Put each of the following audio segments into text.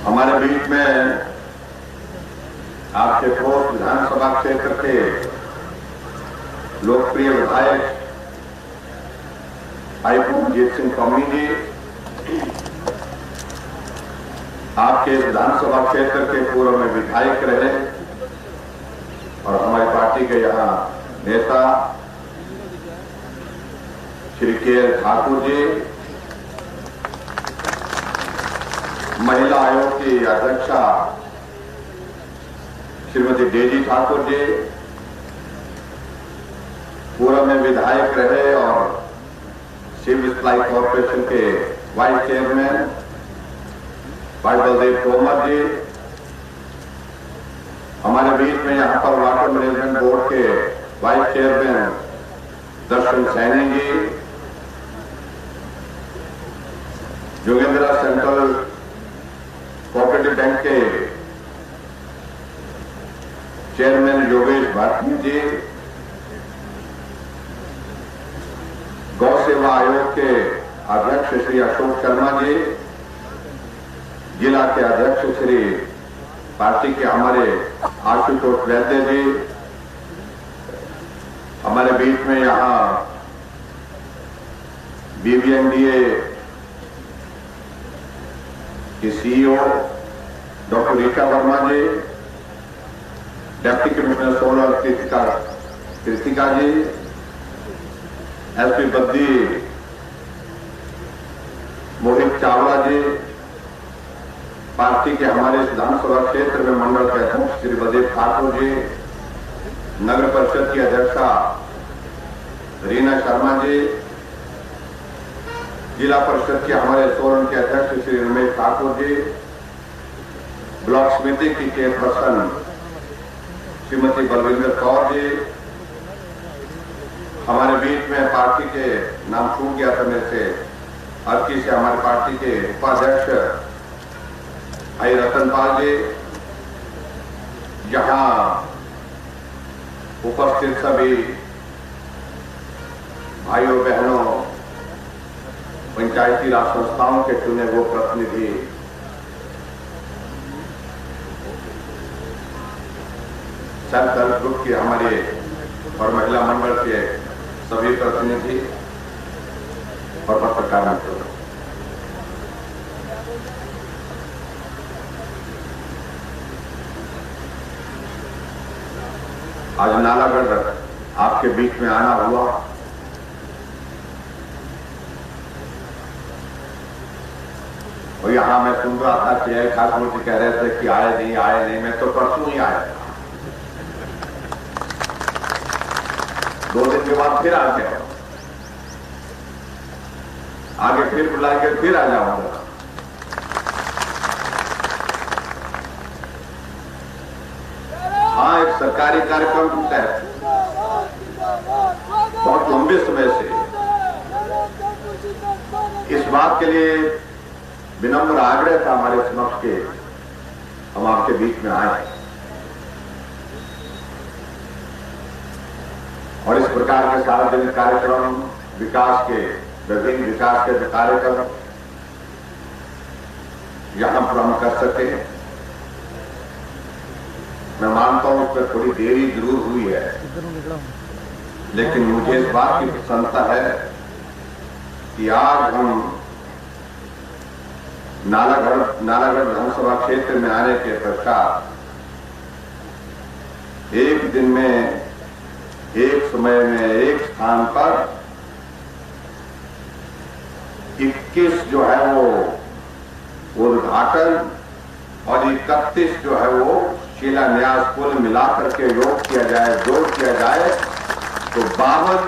हमारे बीच में आपके ठोस विधानसभा क्षेत्र के लोकप्रिय विधायक भाई पूज्यजीत सिंह पम्मी जी, आपके विधानसभा क्षेत्र के पूर्व में विधायक रहे और हमारी पार्टी के यहाँ नेता श्री के ठाकुर जी, महिला आयोग की अध्यक्षा श्रीमती डेजी ठाकुर जी, पूर्व में विधायक रहे और सिविल सप्लाई कॉर्पोरेशन के वाइस चेयरमैन भाई बलदेव तोमर जी, हमारे बीच में यहाँ पर वाटर मैनेजमेंट बोर्ड के वाइस चेयरमैन दर्शन Saini ji, जोगेंद्रा central cooperative bank के चेयरमैन योगेश भारती जी, गौ सेवा आयोग के अध्यक्ष श्री अशोक शर्मा जी, जिला के अध्यक्ष श्री पार्टी के हमारे आशुतोष वैद्य जी, हमारे बीच में यहाँ बीबीएनडीए की सीईओ डॉक्टर रीता वर्मा जी, डिप्टी कमिश्नर सोलर कृतिका जी, एसपी बद्दी मोहित चावला जी, पार्टी के हमारे विधानसभा क्षेत्र में मंडल के अध्यक्ष श्री बलदेव ठाकुर जी, नगर परिषद की अध्यक्षा रीना शर्मा जी, जिला परिषद के हमारे सोलन के अध्यक्ष श्री रमेश ठाकुर जी, ब्लॉक समिति की चेयरपर्सन श्रीमती बलविंदर कौर जी, हमारे बीच में पार्टी के नाम छूट गया था मेरे से, अर्की से हमारी पार्टी के उपाध्यक्ष भाई रतनपाल जी, यहाँ उपस्थित सभी भाइयों बहनों, पंचायती राज संस्थाओं के चुने हुए प्रतिनिधि, सेल्फ हेल्प ग्रुप के हमारे और महिला मंडल के सभी प्रतिनिधि और पत्रकार मित्रों, आज नालागढ़ आपके बीच में आना हुआ। और यहां मैं सुन रहा था कि ठाकुर जी कह रहे थे कि आए नहीं, मैं तो परसों ही आया, 2 दिन के बाद फिर आ गया, आगे फिर बुलाएंगे फिर आ जाऊंगा। हाँ, एक सरकारी कार्यक्रम के तहत बहुत लंबे समय से इस बात के लिए विनम्र आग्रह था हमारे समक्ष के हम आपके बीच में आए और इस प्रकार के सार्वजनिक कार्यक्रम, विकास के विभिन्न विकास के कार्यक्रम यहां पर हम कर सके। मैं मानता हूं उसमें थोड़ी देरी जरूर हुई है, लेकिन मुझे इस बात की प्रसन्नता है कि आज हम नालागढ़ विधानसभा क्षेत्र में आने के पश्चात एक दिन में, एक समय में, एक स्थान पर 21 जो है वो उद्घाटन और 31 जो है वो शिलान्यास कुल मिलाकर के योग किया जाए, जोड़ किया जाए तो 52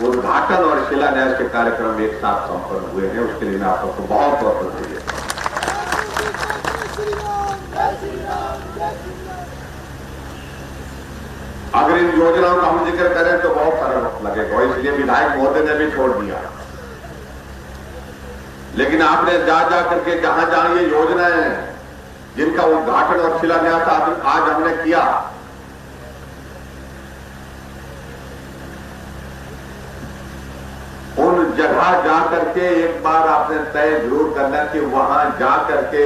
उद्घाटन और शिलान्यास के कार्यक्रम एक साथ संपन्न हुए हैं। उसके लिए मैं आप सबको बहुत बहुत बधाई देता हूं। अगर इन योजनाओं का हम जिक्र करें तो बहुत सारा वक्त लगेगा, इसलिए विधायक महोदय ने भी छोड़ दिया। लेकिन आपने जा करके जहां ये योजनाएं जिनका उद्घाटन और शिलान्यास आज हमने किया, उन जगह जा करके एक बार आपने तय जरूर करना कि वहां जा करके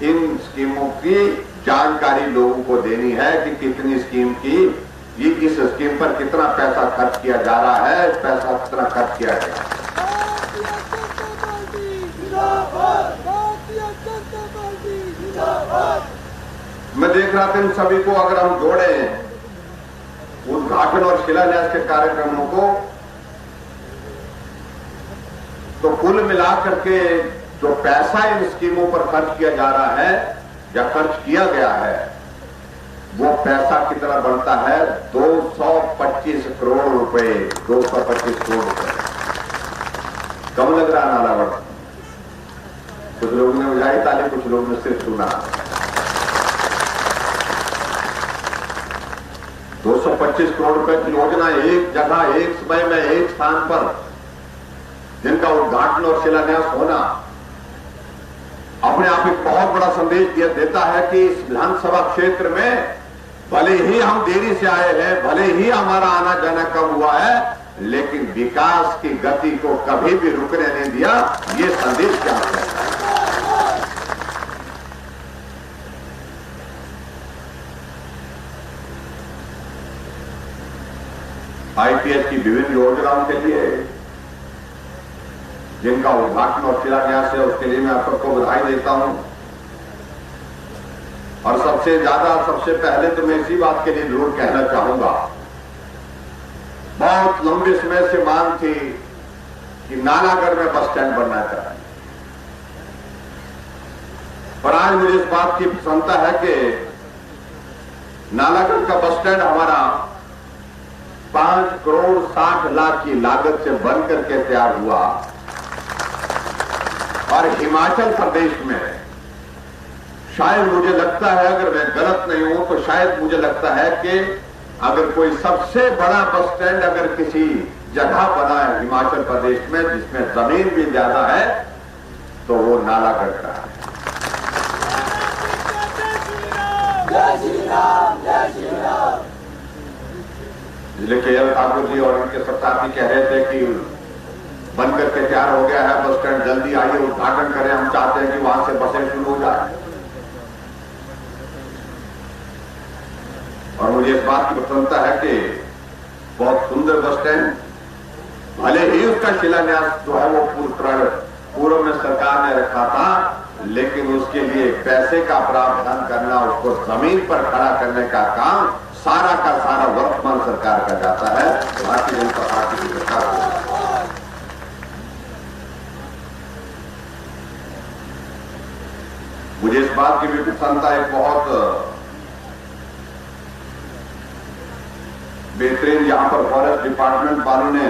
इन स्कीमों की जानकारी लोगों को देनी है कि कितनी स्कीम की, ये इस स्कीम पर कितना पैसा खर्च किया जा रहा है, पैसा कितना खर्च किया गया। मैं देख रहा था इन सभी को अगर हम जोड़े उद्घाटन और शिलान्यास के कार्यक्रमों को, तो कुल मिलाकर के जो पैसा इन स्कीमों पर खर्च किया जा रहा है या खर्च किया गया है, वो पैसा कितना बनता है? 225 करोड़ रुपए। 225 करोड़ रुपए कम लग रहा नाला वर्ष? कुछ लोगों ने बजाई ताली, कुछ लोगों ने सिर्फ सुना। 225 करोड़ रुपए की योजना एक जगह, एक समय में, एक स्थान पर, जिनका उद्घाटन और शिलान्यास होना अपने आप एक बहुत बड़ा संदेश देता है कि इस विधानसभा क्षेत्र में भले ही हम देरी से आए हैं, भले ही हमारा आना जाना कम हुआ है, लेकिन विकास की गति को कभी भी रुकने नहीं दिया। ये संदेश क्या है? आईपीएच की विभिन्न योजनाओं के लिए जिनका उद्घाटन और शिलान्यास है, उसके लिए मैं आप सबको बधाई देता हूं। और सबसे पहले तो मैं इसी बात के लिए जरूर कहना चाहूंगा, बहुत लंबे समय से मांग थी कि नालागढ़ में बस स्टैंड बनना चाहिए, पर आज मुझे इस बात की प्रसन्नता है कि नालागढ़ का बस स्टैंड हमारा 5 करोड़ 60 लाख की लागत से बनकर के तैयार हुआ। और हिमाचल प्रदेश में शायद मुझे लगता है, अगर मैं गलत नहीं हूं तो शायद मुझे लगता है कि अगर कोई सबसे बड़ा बस स्टैंड अगर किसी जगह बना है हिमाचल प्रदेश में जिसमें जमीन भी ज्यादा है, तो वो नालागढ़ का है। इसलिए केएल ठाकुर जी और उनके सब साथी कह रहे थे कि बनकर के तैयार हो गया है बस स्टैंड, जल्दी आइए उद्घाटन करें, हम चाहते हैं कि वहां से बसें शुरू हो जाए। और मुझे इस बात की प्रसन्नता है कि बहुत सुंदर बस स्टैंड, भले ही उसका शिलान्यास जो है वो पूर्व में सरकार ने रखा था, लेकिन उसके लिए पैसे का प्रावधान करना, उसको जमीन पर खड़ा करने का काम सारा का सारा वर्तमान सरकार का जाता है, भारतीय जनता पार्टी की सरकार को। मुझे इस बात की भी प्रसन्नता है, बहुत बेहतरीन यहां पर फॉरेस्ट डिपार्टमेंट वालों ने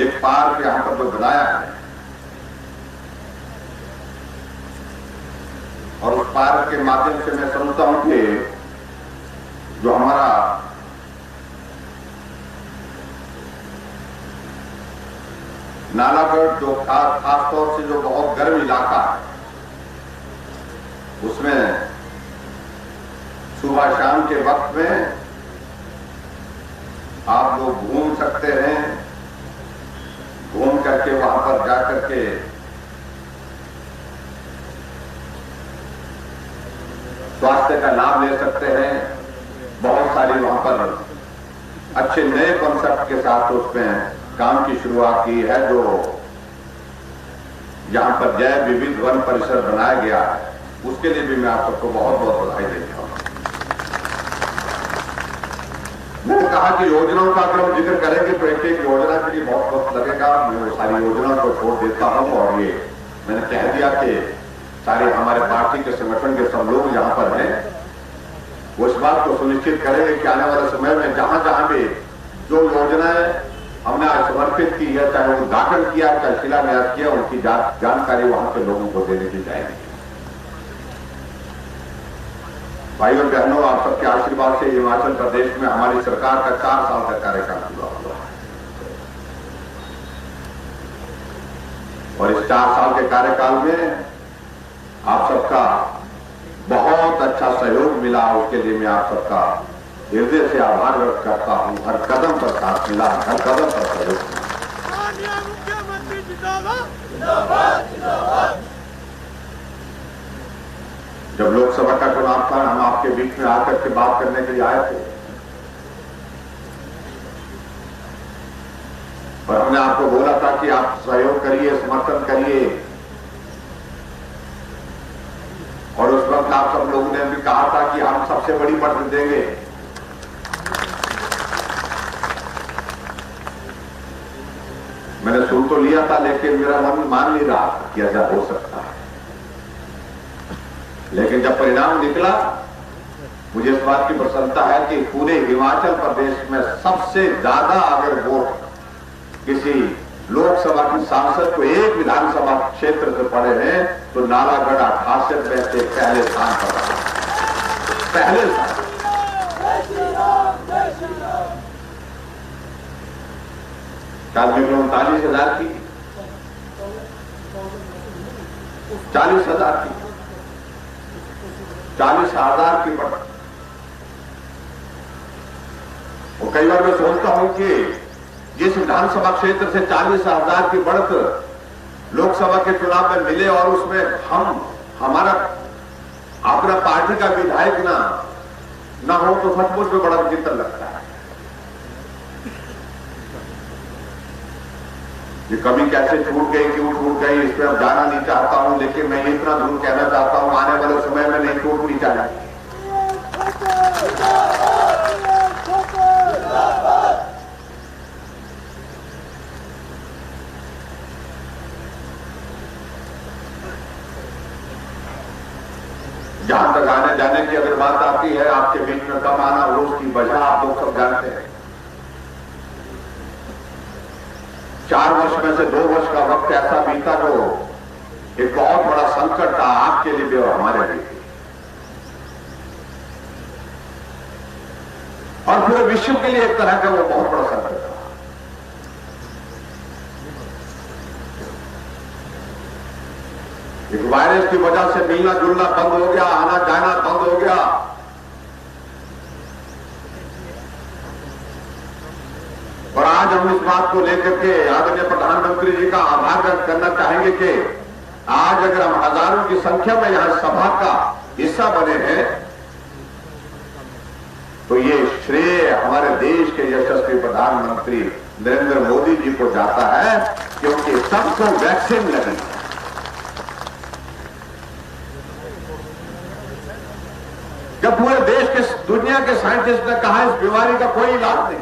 एक पार्क यहां पर जो बनाया है, और उस पार्क के माध्यम से मैं समझता हूं कि जो हमारा नालागढ़ जो खास तौर से जो बहुत गर्म इलाका है, उसमें सुबह शाम के वक्त में आप लोग घूम सकते हैं, घूम करके वहां पर जाकर के स्वास्थ्य का लाभ ले सकते हैं। बहुत सारी वहां पर अच्छे नए कॉन्सेप्ट के साथ उसमें काम की शुरुआत की है, जो यहां पर जैव विविध वन परिसर बनाया गया है, उसके लिए भी मैं आप सबको बहुत बहुत बधाई देता हूं। मैंने कहा कि योजनाओं का अगर हम जिक्र करेंगे तो एक एक योजना के लिए बहुत वक्त लगेगा, मैं वो सारी योजनाओं को छोड़ देता हूं। और ये मैंने कह दिया कि सारे हमारे पार्टी के संगठन के सब लोग यहां पर हैं, वो इस बात को सुनिश्चित करेंगे कि आने वाले समय में जहां जहां भी जो योजनाएं हमने आज समर्पित की है, चाहे उद्घाटन किया, चाहे शिलान्यास किया, उनकी जानकारी वहां के लोगों को देने की जाएगी। भाइयों और बहनों, आप सबके आशीर्वाद से हिमाचल प्रदेश में हमारी सरकार का 4 साल का कार्यकाल पूरा हुआ है, और इस 4 साल के कार्यकाल में आप सबका बहुत अच्छा सहयोग मिला, उसके लिए मैं आप सबका हृदय से आभार व्यक्त करता हूं। हर कदम पर साथ मिला, हर कदम पर सहयोग मिला। का चुनाव था, हम आपके बीच में आकर के बात करने के लिए आए थे और हमने आपको बोला था कि आप सहयोग करिए, समर्थन करिए। और उस वक्त आप सब लोगों ने भी कहा था कि हम सबसे बड़ी बढ़त देंगे। मैंने सुन तो लिया था, लेकिन मेरा मन मान नहीं रहा था कि ऐसा हो सकता है। लेकिन जब परिणाम निकला, मुझे इस बात की प्रसन्नता है कि पूरे हिमाचल प्रदेश में सबसे ज्यादा अगर वोट किसी लोकसभा की सांसद को एक विधानसभा क्षेत्र से पड़े हैं तो नालागढ़ 88 में से पहले स्थान पर रहा। पहले स्थान 39,000 की, 40,000 की, 40,000 की बढ़त। और कई बार मैं सोचता हूं कि जिस विधानसभा क्षेत्र से 40,000 की बढ़त लोकसभा के चुनाव में मिले और उसमें हमारा अपना पार्टी का विधायक ना हो तो सचमुच में बड़ा विचित्र लगता है। ये कभी कैसे छूट गई, क्यों छूट गई, इस पर अब जाना नहीं चाहता हूं, लेकिन मैं इतना जरूर कहना चाहता हूं, आने वाले समय में नहीं छूटनी चाहिए। जहां तक आने जाने की अगर बात आती है, आपके बीच में कम आना, वो उसकी वजह आप लोग सब जानते हैं। 4 वर्ष में से 2 वर्ष का वक्त ऐसा बीता जो एक बहुत बड़ा संकट था आपके लिए भी और हमारे लिए भी, और पूरे विश्व के लिए एक तरह का वो बहुत बड़ा संकट था। एक वायरस की वजह से मिलना जुलना बंद हो गया, आना जाना बंद हो गया। और आज हम इस बात को लेकर के आदरणीय प्रधानमंत्री जी का आभार व्यक्त करना चाहेंगे कि आज अगर हम हजारों की संख्या में यहां सभा का हिस्सा बने हैं तो ये श्रेय हमारे देश के यशस्वी प्रधानमंत्री नरेंद्र मोदी जी को जाता है, क्योंकि सबको वैक्सीन लगी। जब पूरे देश के दुनिया के साइंटिस्ट ने कहा इस बीमारी का कोई इलाज नहीं,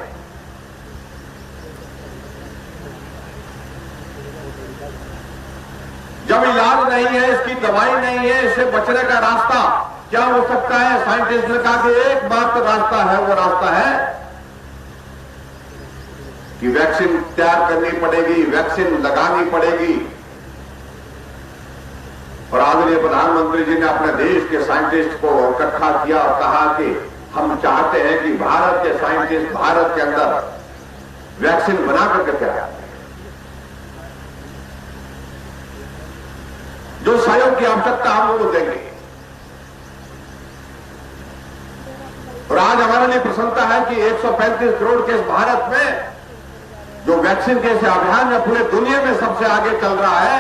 जब इलाज नहीं है, इसकी दवाई नहीं है, इससे बचने का रास्ता क्या हो सकता है, साइंटिस्ट ने कहा कि एकमात्र रास्ता है, वो रास्ता है कि वैक्सीन तैयार करनी पड़ेगी, वैक्सीन लगानी पड़ेगी। और आदरणीय प्रधानमंत्री जी ने अपने देश के साइंटिस्ट को इकट्ठा किया और कहा कि हम चाहते हैं कि भारत के साइंटिस्ट भारत के अंदर वैक्सीन बना करके तैयार करें। जो सहयोग की आवश्यकता हम वो देंगे। और आज हमारे लिए प्रसन्नता है कि 135 करोड़ के इस भारत में जो वैक्सीन के अभियान में पूरे दुनिया में सबसे आगे चल रहा है,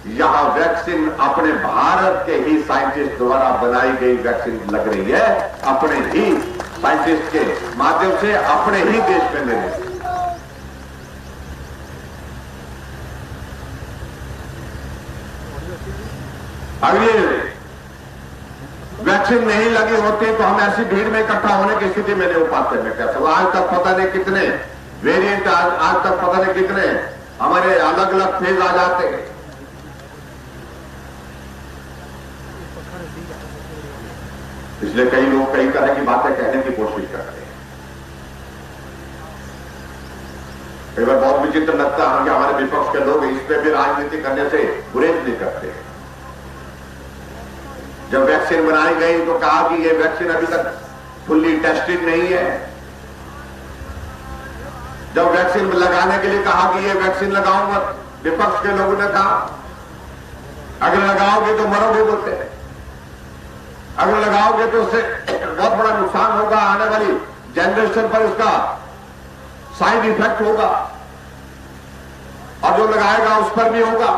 यहां वैक्सीन अपने भारत के ही साइंटिस्ट द्वारा बनाई गई वैक्सीन लग रही है, अपने ही साइंटिस्ट के माध्यम से अपने ही देश में ले रही है। अगर ये वैक्सीन नहीं लगी होती तो हम ऐसी भीड़ में इकट्ठा होने की स्थिति में नहीं हो पाते। मैं कहता हूं आज तक पता नहीं कितने वेरिएंट, आज तक पता नहीं कितने हमारे अलग अलग फेज आ जाते हैं। इसलिए कई लोग कई तरह की बातें कहने की कोशिश करते हैं। कई बार बहुत विचित्र लगता है कि हमारे विपक्ष के लोग इस पे भी राजनीति करने से गुरेज नहीं करते। जब वैक्सीन बनाई गई तो कहा कि ये वैक्सीन अभी तक फुल्ली टेस्टेड नहीं है। जब वैक्सीन लगाने के लिए कहा कि ये वैक्सीन लगाऊंगा, विपक्ष के लोगों ने कहा अगर लगाओगे तो मरोगे बोलते हैं, अगर लगाओगे तो उससे बहुत बड़ा नुकसान होगा, आने वाली जनरेशन पर उसका साइड इफेक्ट होगा और जो लगाएगा उस पर भी होगा।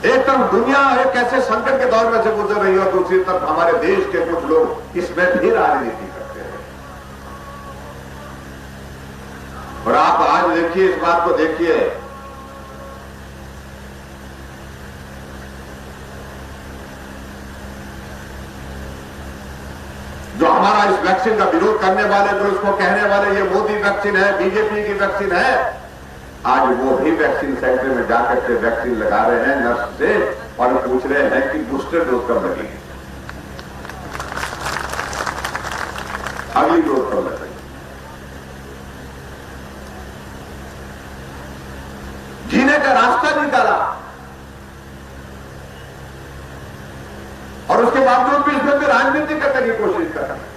एक तरफ दुनिया एक ऐसे संकट के दौर में से गुजर रही है और दूसरी तरफ हमारे देश के कुछ लोग इसमें भी राजनीति करते हैं। और आप आज देखिए, इस बात को देखिए, जो हमारा इस वैक्सीन का विरोध करने वाले, जो इसको कहने वाले ये मोदी वैक्सीन है, बीजेपी की वैक्सीन है, आज वो भी वैक्सीन सेंटर में जाकर के वैक्सीन लगा रहे हैं नर्स से और पूछ रहे हैं कि बूस्टर डोज कब लगेगी, अगली डोज कब लगेगी। जीने का रास्ता निकाला और उसके बावजूद भी इसमें भी राजनीति करने की कोशिश कर रहे हैं।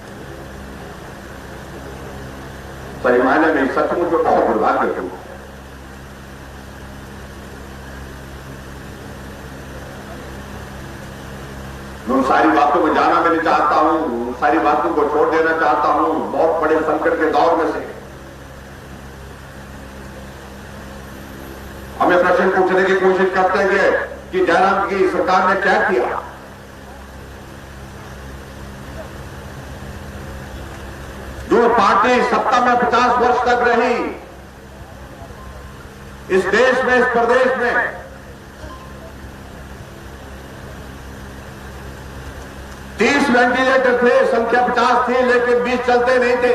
सही मायने में सचमुच में बहुत दुर्भाग्य है। उन सारी बातों में जाना मैं नहीं चाहता हूं, उन सारी बातों को छोड़ देना चाहता हूं। बहुत बड़े संकट के दौर में से हमें प्रश्न पूछने की कोशिश करते हैं कि जयराम की सरकार ने क्या किया। जो पार्टी सत्ता में 50 वर्ष तक रही इस देश में, इस प्रदेश में, वेंटिलेटर थे, संख्या 50 थी, लेकिन 20 चलते नहीं थे।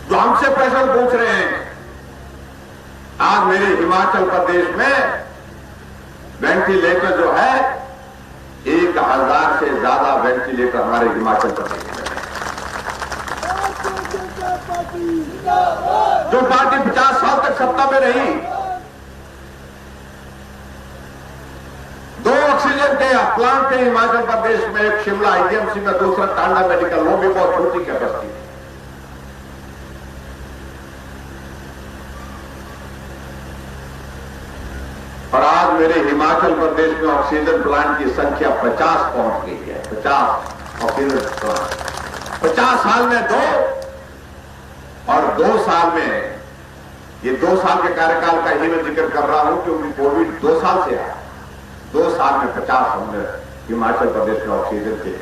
जो हमसे प्रश्न पूछ रहे हैं, आज मेरे हिमाचल प्रदेश में वेंटिलेटर जो है 1000 से ज्यादा वेंटिलेटर हमारे हिमाचल प्रदेश में है। जो पार्टी 50 साल तक सत्ता में रही, 2 ऑक्सीजन के प्लांट थे हिमाचल प्रदेश में, एक शिमला आईजीएमसी में, दूसरा टांडा मेडिकल, वो भी बहुत छोटी कैपेसिटी थी। और आज मेरे हिमाचल प्रदेश में ऑक्सीजन प्लांट की संख्या 50 पहुंच गई है। 50 ऑक्सीजन प्लांट 50 साल में 2 और 2 साल में, ये 2 साल के कार्यकाल का ही मैं जिक्र कर रहा हूं क्योंकि कोविड 2 साल से आया। 2 साल में 50 हमने हिमाचल प्रदेश में ऑक्सीजन के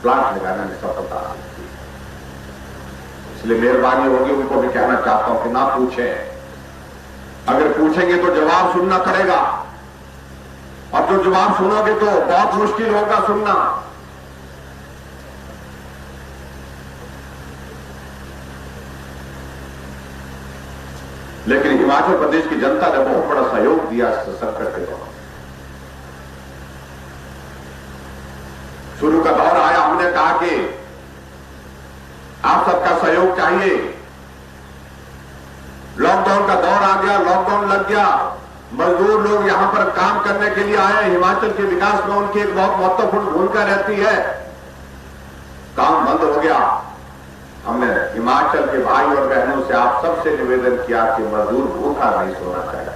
प्लांट लगाने में सफलता हासिल की। इसलिए मेहरबानी होगी, उनको भी कहना चाहता हूं कि ना पूछें। अगर पूछेंगे तो जवाब सुनना पड़ेगा, और जो जवाब सुनोगे तो बहुत मुश्किल होगा सुनना। लेकिन हिमाचल प्रदेश की जनता ने बहुत बड़ा सहयोग दिया इस संकट के दौरान। शुरू का दौर आया, हमने कहा कि आप सबका सहयोग चाहिए। लॉकडाउन का दौर आ गया, लॉकडाउन लग गया, मजदूर लोग यहां पर काम करने के लिए आए। हिमाचल के विकास में उनकी एक बहुत महत्वपूर्ण भूमिका रहती है। काम बंद हो गया। हमने हिमाचल के भाई और बहनों से आप सबसे निवेदन किया कि मजदूर भूखा नहीं सोना चाहिए।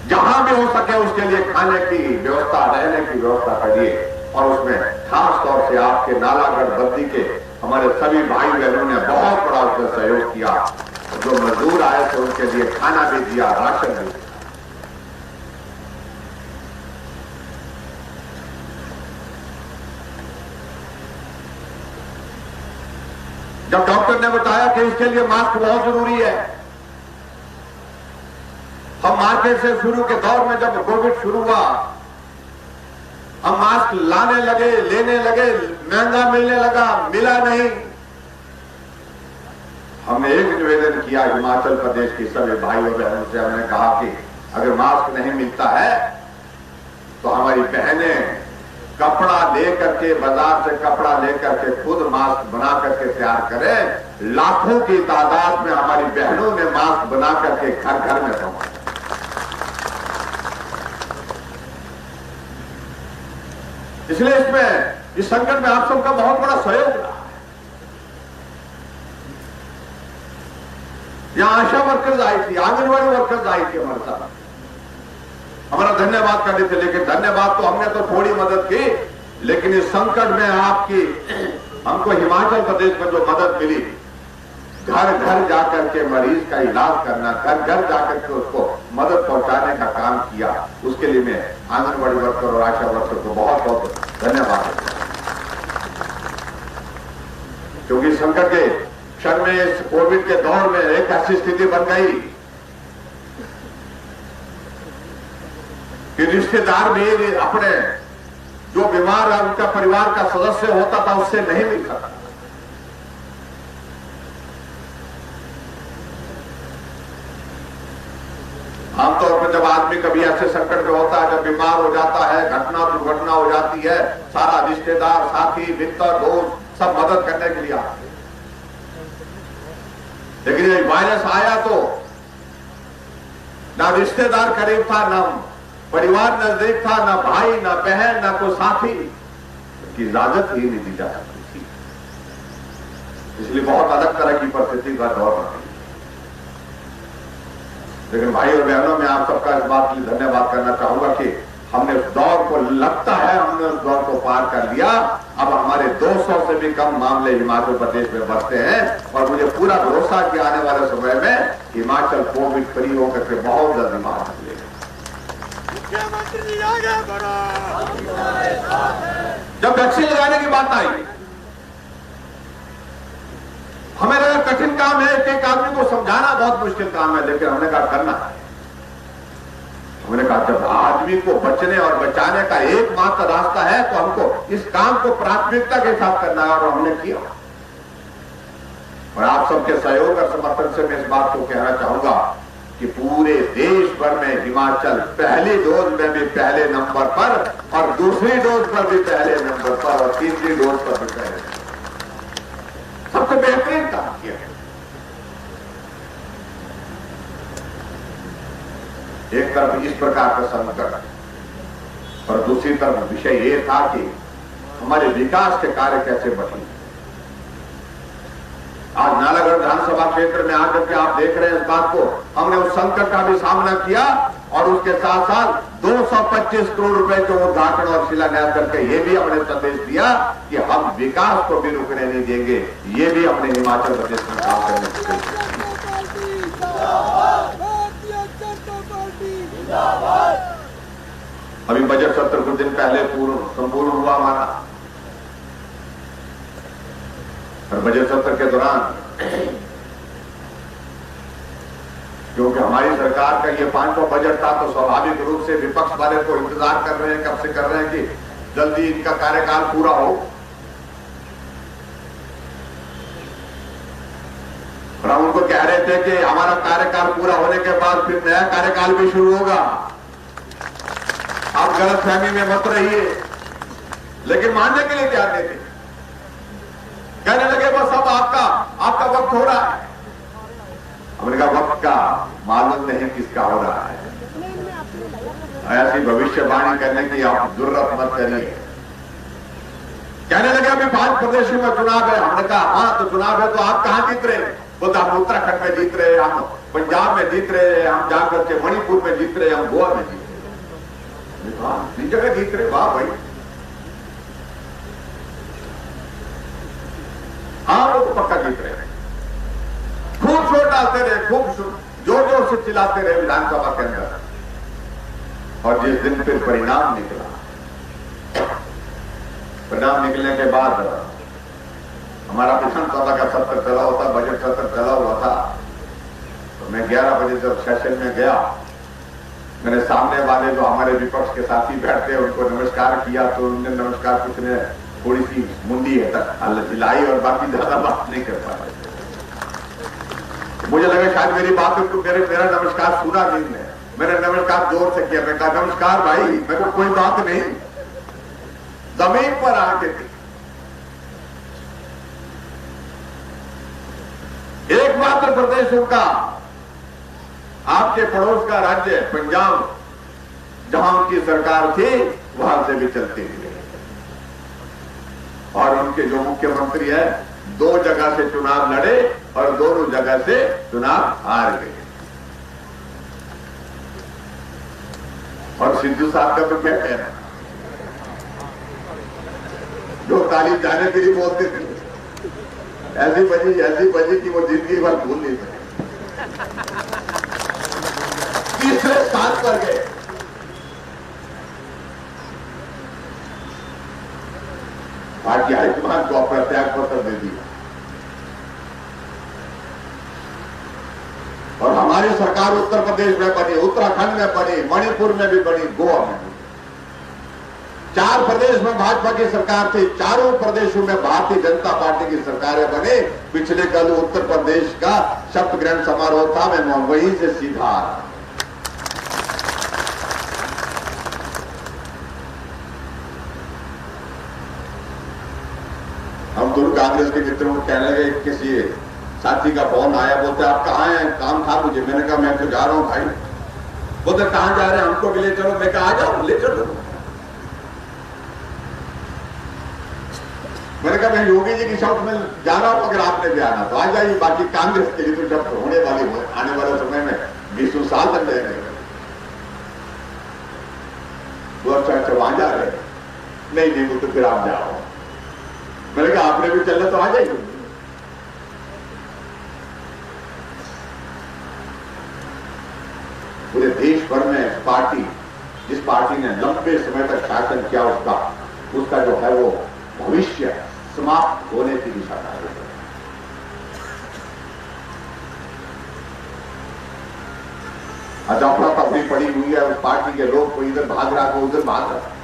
जहां भी हो सके उसके लिए खाने की व्यवस्था, रहने की व्यवस्था करिए। और उसमें खास तौर से आपके नालागढ़ बद्दी के हमारे सभी भाई बहनों ने बहुत बड़ा उसमें सहयोग किया। जो मजदूर आए थे उनके लिए खाना भी दिया, राशन भी दिया। जब डॉक्टर ने बताया कि इसके लिए मास्क बहुत जरूरी है, हम मार्केट से शुरू के दौर में जब कोविड शुरू हुआ, हम मास्क लाने लगे, लेने लगे, महंगा मिलने लगा, मिला नहीं। हमने एक निवेदन किया हिमाचल प्रदेश के सभी भाई और बहनों से। हमने कहा कि अगर मास्क नहीं मिलता है तो हमारी बहनें कपड़ा लेकर के, बाजार से कपड़ा लेकर के खुद मास्क बना करके तैयार करें। लाखों की तादाद में हमारी बहनों ने मास्क बना करके घर घर में पहुंचाया। इसलिए इसमें, इस संकट में आप सबका बहुत बड़ा सहयोग रहा। यहां आशा वर्कर्स आई थी, आंगनबाड़ी वर्कर्स आई थी हमारे साथ, हमारा धन्यवाद करते थे। लेकिन धन्यवाद तो हमने तो थोड़ी मदद की, लेकिन इस संकट में आपकी, हमको हिमाचल प्रदेश में जो मदद मिली, घर घर जाकर के मरीज का इलाज करना, घर घर जाकर के उसको मदद पहुंचाने का काम किया। उसके लिए मैं आंगनबाड़ी वर्कर और आशा वर्कर को बहुत बहुत धन्यवाद देता हूं, क्योंकि संकट के क्षण में, इस कोविड के दौर में एक ऐसी स्थिति बन गई कि रिश्तेदार भी अपने जो बीमार है उनका परिवार का सदस्य होता था उससे नहीं मिल सकता। आमतौर पर जब आदमी कभी ऐसे संकट में होता है, जब बीमार हो जाता है, घटना दुर्घटना हो जाती है, सारा रिश्तेदार, साथी, मित्र, दोस्त सब मदद करने के लिए आते हैं। लेकिन ये वायरस आया तो ना रिश्तेदार करीब था, ना परिवार नजदीक था, ना भाई, ना बहन, ना कोई साथी की इजाजत ही नहीं दी जा सकती थी। इसलिए बहुत अलग तरह की परिस्थिति का दौर रहा। लेकिन भाई और बहनों, मैं आप सबका इस बात के लिए धन्यवाद करना चाहूंगा कि हमने उस दौर को, लगता है हमने उस दौर को पार कर लिया। अब हमारे 200 से भी कम मामले हिमाचल प्रदेश में बढ़ते हैं और मुझे पूरा भरोसा कि आने वाले समय में हिमाचल कोविड फ्री होकर के बहुत जल्दी बाहर निकलेगा। जब वैक्सीन लगाने की बात आई, हमें लगा कठिन काम है, एक आदमी को समझाना बहुत मुश्किल काम है, लेकिन हमने कहा करना है। हमने कहा जब आदमी को बचने और बचाने का एकमात्र रास्ता है तो हमको इस काम को प्राथमिकता के साथ करना है, और हमने किया। और आप सबके सहयोग और समर्थन से मैं इस बात को कहना चाहूंगा कि पूरे देश भर में हिमाचल पहली डोज में भी पहले नंबर पर, और दूसरी डोज पर भी पहले नंबर पर, और तीसरी डोज पर भी पहले नंबर, सबसे बेहतरीन काम किया। एक तरफ इस प्रकार का संकट और दूसरी तरफ विषय ये था कि हमारे विकास के कार्य कैसे बढ़े। आज नालागढ़ विधानसभा क्षेत्र में आकर के आप देख रहे हैं इस बात को, हमने उस संकट का भी सामना किया और उसके साथ साथ 225 करोड़ रुपए के उद्घाटन और शिलान्यास करके ये भी हमने संदेश दिया कि हम विकास को भी रुकने नहीं देंगे। ये भी हमने हिमाचल प्रदेश में काम करने की कोशिश की। अभी बजट सत्र कुछ दिन पहले संपूर्ण हुआ हमारा, और बजट सत्र के दौरान क्योंकि हमारी सरकार का ये 5वां बजट था तो स्वाभाविक रूप से विपक्ष वाले को इंतजार कर रहे हैं, कब से कर रहे हैं कि जल्दी इनका कार्यकाल पूरा हो। और हम उनको कह रहे थे कि हमारा कार्यकाल पूरा होने के बाद फिर नया कार्यकाल भी शुरू होगा, आप गलतफहमी में मत रहिए। लेकिन मानने के लिए तैयार नहीं थे, कहने लगे बस अब आपका वक्त हो रहा है। हमने कहा वक्त का मालूम नहीं किसका हो रहा है, ऐसी भविष्यवाणी करने की आप जरूरत मत करिए। कहने लगे अभी 5 प्रदेशों में चुनाव है। हमने कहा हाँ तो चुनाव है तो आप कहां जीत रहे? बोलते हम उत्तराखंड में जीत रहे, हम पंजाब में जीत रहे, हम जाकर के मणिपुर में जीत रहे, हम गोवा में जीत रहे, तीन जगह जीत रहे। वाह भाई, हाँ वो तो पक्का जीत रहे। खूब शोर डालते रहे, खूब जोर जोर से चिल्लाते रहे विधानसभा के अंदर। और जिस दिन फिर परिणाम निकला, परिणाम निकलने के बाद हमारा विधानसभा का सत्र चला हुआ था, बजट सत्र चला हुआ था, तो मैं 11 बजे जब सेशन में गया, मैंने सामने वाले जो हमारे विपक्ष के साथी बैठते हैं उनको नमस्कार किया, तो उन्होंने नमस्कार कुछ ने थोड़ी सी मुंडी है तक हिलाई और बाकी ज्यादा बात नहीं कर पाए। मुझे लगा शायद मेरी बात उनको मेरा नमस्कार सुना नहीं है। मैंने नमस्कार जोर से किया, मैं कहा नमस्कार भाई, मेरे को कोई बात नहीं। जमीन पर आके थी एकमात्र प्रदेश उनका, आपके पड़ोस का राज्य पंजाब, जहां उनकी सरकार थी वहां से भी चलती थी। और उनके जो मुख्यमंत्री है 2 जगह से चुनाव लड़े और दोनों जगह से चुनाव हार गए। और सिद्धू साहब का तो क्या कहना, जो ताली जाने के लिए बोलते थे, ऐसी बजी कि वो जीत जिंदगी भर भूल नहीं सके। तीसरे स्थान पर गए। पार्टी हाईकमान को अपना त्याग पत्र दे दिया और हमारी सरकार उत्तर प्रदेश में बनी, उत्तराखंड में बनी, मणिपुर में भी बनी, गोवा में बनी। 4 प्रदेश में भाजपा की सरकार थी, चारों प्रदेशों में भारतीय जनता पार्टी की सरकारें बनी। पिछले कल उत्तर प्रदेश का शपथ ग्रहण समारोह था, मैं वहीं से सीधा आ रहा। हम दोनों कांग्रेस के मित्रों को कहने लगे, किसी साथी का फोन आया, बोलते आप कहाँ हैं, काम था मुझे। मैंने कहा मैं तो जा रहा हूं भाई। बोलते कहां जा रहे हैं, हमको भी ले चलो। मैं कहा आ जाओ, ले चलो। मैंने कहा मैं योगी जी की शब्द में जा रहा हूं, अगर आपने भी आना तो आ जाइए। बाकी कांग्रेस के लिए तो जब होने वाली आने वाले समय में 20 साल तक रहेंगे। वो अच्छा वहां जा रहे, नहीं वो तो फिर आप जाओ। मैंने कहा आपने भी चलना तो आ जाइए। पूरे देश भर में पार्टी, जिस पार्टी ने लंबे समय तक शासन किया, उसका जो है वो भविष्य समाप्त होने की दिशा में है। अफरा तफरी पड़ी हुई है, उस पार्टी के लोग कोई इधर भाग रहा, कोई उधर भाग रहा।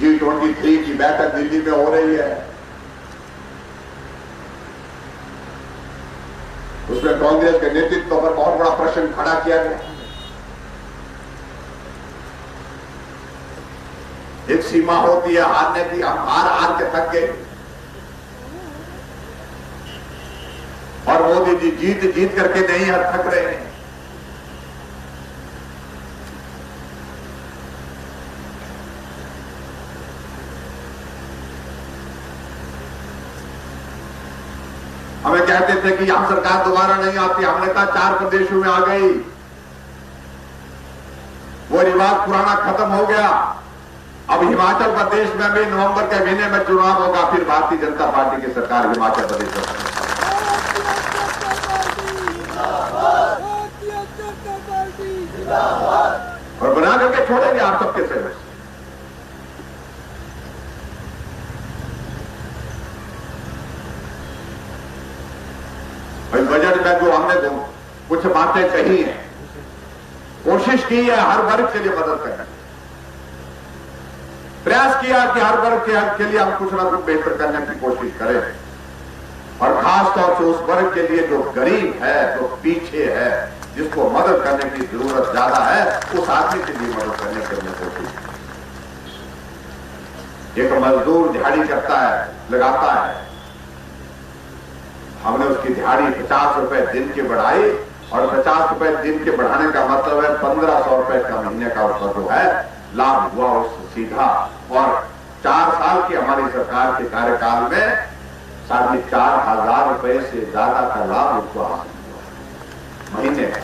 G23 की बैठक दिल्ली में हो रही है, उसमें कांग्रेस के नेतृत्व पर बहुत बड़ा प्रश्न खड़ा किया गया। एक सीमा होती है हारने की, हम हार के थक गए और मोदी जी जीत करके नहीं थक रहे हैं। हमें कहते थे कि यहां सरकार दोबारा नहीं आती, हमने कहा 4 प्रदेशों में आ गई, वो रिवाज पुराना खत्म हो गया। अब हिमाचल प्रदेश में भी नवंबर के महीने में चुनाव होगा, फिर भारतीय जनता पार्टी की सरकार हिमाचल प्रदेश में और बना करके छोड़ेंगे आप सबके सेवा। बजट में जो हमने कुछ बातें कही हैं, कोशिश की है हर वर्ग के लिए मदद करने, प्रयास किया कि हर वर्ग के लिए हम कुछ ना कुछ बेहतर करने की कोशिश करें और खास तौर से उस वर्ग के लिए जो गरीब है, जो पीछे है, जिसको मदद करने की जरूरत ज्यादा है, उस आदमी के लिए मदद करने की हमने कोशिश की। एक मजदूर दिहाड़ी करता है, लगाता है, हमने उसकी दिहाड़ी 50 रुपए दिन की बढ़ाई और 50 रुपए दिन के बढ़ाने का मतलब है 1500 रुपए का महीने का उसका जो है लाभ हुआ उससे सीधा। और 4 साल की हमारी सरकार के कार्यकाल में 4,500 रुपए से ज्यादा का लाभ उसको हासिल हुआ महीने का।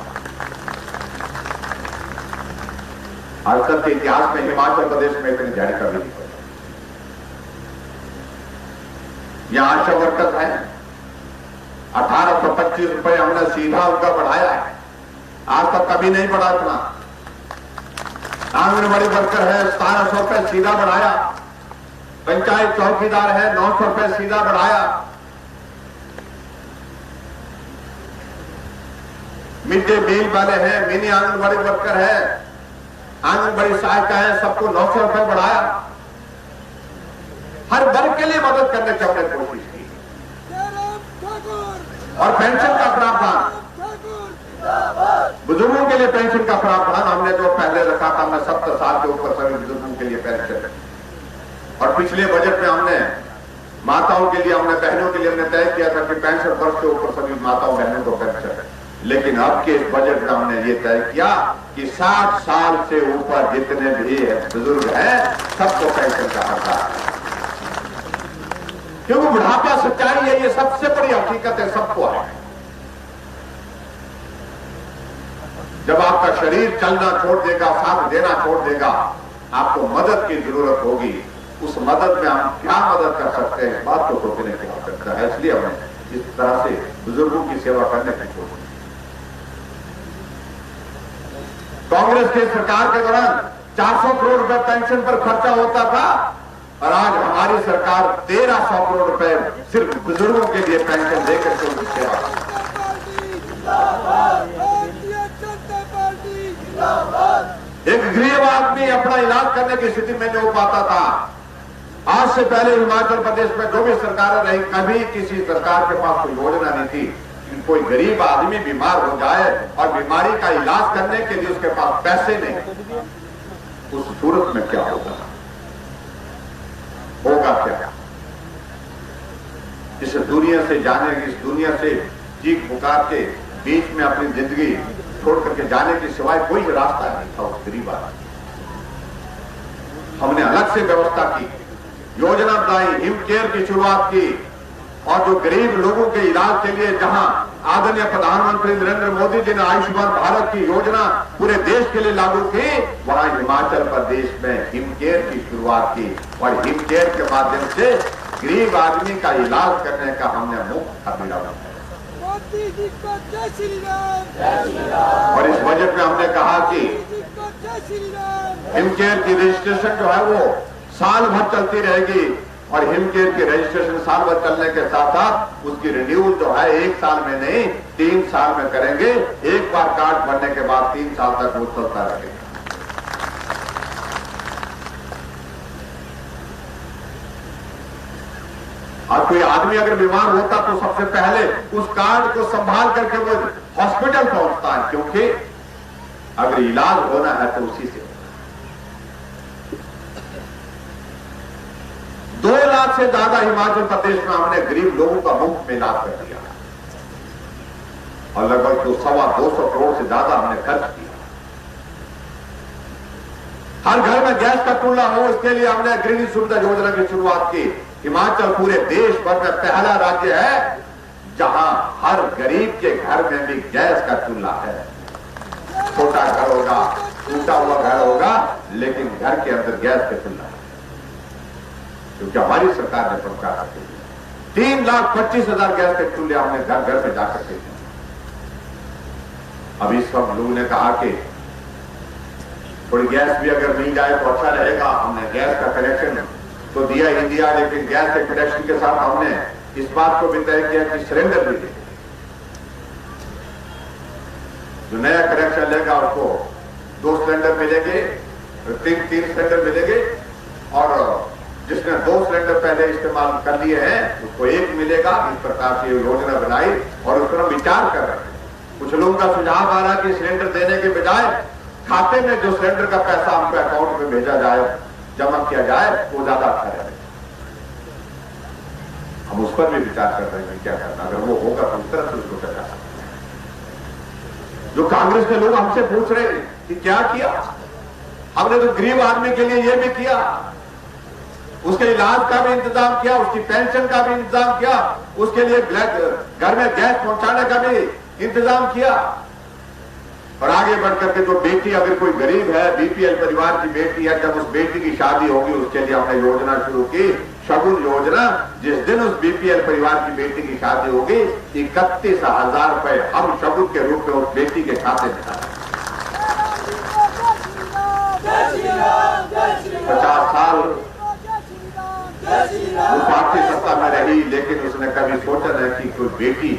आज तक के इतिहास में हिमाचल प्रदेश में इतनी दिहाड़ी कभी नहीं पड़ी। यहां आशा वर्कर है, 1825 रुपए हमने सीधा उनका बढ़ाया है, आज तक कभी नहीं बढ़ा इतना। आंगनबाड़ी वर्कर है 1700 रुपए सीधा बढ़ाया, पंचायत चौकीदार है 900 रुपए सीधा बढ़ाया, मिड डे मील वाले हैं, मिनी आंगनबाड़ी वर्कर है, आंगनबाड़ी सहायिका है, सबको 900 रुपए बढ़ाया। हर वर्ग के लिए मदद करने की हमने कोशिश की। और पेंशन का प्रावधान, बुजुर्गों के लिए पेंशन का प्रावधान हमने जो पहले रखा था, हमने 70 साल के ऊपर सभी बुजुर्गों के लिए पेंशन। और पिछले बजट में हमने माताओं के लिए, हमने बहनों के लिए हमने तय किया था कि 65 वर्ष के ऊपर सभी माताओं बहनों को पेंशन। लेकिन अब के इस बजट में हमने ये तय किया कि 60 साल से ऊपर जितने भी बुजुर्ग हैं सबको पेंशन का हक है, क्योंकि बुढ़ापा सच्चाई है, ये सबसे बड़ी हकीकत है, सबको है। जब आपका शरीर चलना छोड़ देगा, साथ देना छोड़ देगा, आपको मदद की जरूरत होगी। उस मदद में हम क्या मदद कर सकते हैं, इस बात को सोचने की आवश्यकता है। सकता है, इसलिए हमने इस तरह से बुजुर्गों की सेवा करने की कोशिश। कांग्रेस के सरकार के दौरान 400 करोड़ रुपए पेंशन पर खर्चा होता था और आज हमारी सरकार 1300 करोड़ रुपए सिर्फ बुजुर्गों के लिए पेंशन देकर के उनकी सेवा। एक गरीब आदमी अपना इलाज करने की स्थिति में नहीं हो पाता था। आज से पहले हिमाचल प्रदेश में जो भी सरकारें रही, कभी किसी सरकार के पास कोई योजना नहीं थी कि कोई गरीब आदमी बीमार हो जाए और बीमारी का इलाज करने के लिए उसके पास पैसे नहीं, उस सूरत में क्या होगा क्या? इस दुनिया से जाने की, इस दुनिया से चीख पुकार के बीच में अपनी जिंदगी छोड़ करके जाने के सिवाय कोई रास्ता नहीं था उस गरीब आदमी। हमने अलग से व्यवस्था की, योजना बनाई, हिम केयर की शुरुआत की और जो गरीब लोगों के इलाज के लिए जहां आदरणीय प्रधानमंत्री नरेंद्र मोदी जी ने आयुष्मान भारत की योजना पूरे देश के लिए लागू की, वहां हिमाचल प्रदेश में हिम केयर की शुरुआत की और हिम केयर के माध्यम से गरीब आदमी का इलाज करने का हमने मुफ्त खरीदा बनाया। और इस बजट में हमने कहा कि हिम केयर की रजिस्ट्रेशन जो है वो साल भर चलती रहेगी और हिम केयर की रजिस्ट्रेशन साल भर चलने के साथ साथ उसकी रिन्यूअल जो है 1 साल में नहीं 3 साल में करेंगे। एक बार कार्ड बनने के बाद 3 साल तक वो चलता रहेगा। और कोई आदमी अगर बीमार होता तो सबसे पहले उस कार्ड को संभाल करके वो हॉस्पिटल पहुंचता है, क्योंकि अगर इलाज होना है तो उसी से। 2 लाख से ज्यादा हिमाचल प्रदेश में हमने गरीब लोगों का मुफ्त में इलाज कर दिया और लगभग 200 करोड़ से ज्यादा हमने खर्च किया। हर घर में गैस का चूल्हा हो, इसके लिए हमने गृहिणी सुविधा योजना की शुरुआत की। हिमाचल पूरे देश भर में पहला राज्य है जहां हर गरीब के घर में भी गैस का चूल्हा है। छोटा घर होगा, टूटा हुआ घर होगा, लेकिन घर के अंदर गैस का चूल्हा है, क्योंकि हमारी सरकार ने पहुंचा 3,25,000 गैस के चूल्हे हमने घर घर पे जाकर के। अभी सब लोगों ने कहा कि थोड़ी गैस भी अगर मिल जाए तो अच्छा रहेगा। हमने गैस का कनेक्शन तो दिया ही दिया, लेकिन गैस के कनेक्शन के साथ हमने इस बात को भी तय किया कि सिलेंडर भी दे। जो नया कनेक्शन लेगा उसको 2 सिलेंडर मिलेंगे, 3 सिलेंडर मिलेंगे और जिसने 2 सिलेंडर पहले इस्तेमाल कर लिए हैं उसको 1 मिलेगा। इस प्रकार की योजना बनाई और उस पर विचार कर रहे हैं। कुछ लोगों का सुझाव आ रहा कि सिलेंडर देने के बजाय खाते में जो सिलेंडर का पैसा हमको अकाउंट में भेजा जाए, जमा किया जाए, वो ज्यादा अच्छा रहेगा। हम उस पर भी विचार कर रहे हैं क्या करना, अगर वो होगा तो उस तरह से उसको कर सकते हैं। जो कांग्रेस के लोग हमसे पूछ रहे हैं कि क्या किया, हमने तो गरीब आदमी के लिए ये भी किया, उसके इलाज का भी इंतजाम किया, उसकी पेंशन का भी इंतजाम किया, उसके लिए घर में गैस पहुंचाने का भी इंतजाम किया। और आगे बढ़कर के जो बेटी, अगर कोई गरीब है, बीपीएल परिवार की बेटी है, जब उस बेटी की शादी होगी उसके लिए हमने योजना शुरू की, शगुन योजना। जिस दिन उस बीपीएल परिवार की बेटी की शादी होगी 31,000 रुपए हम शगुन के रूप में उस बेटी के खाते में डालेंगे। 50 साल वो पार्टी सत्ता में रही, लेकिन उसने कभी सोचा नहीं कि कोई बेटी,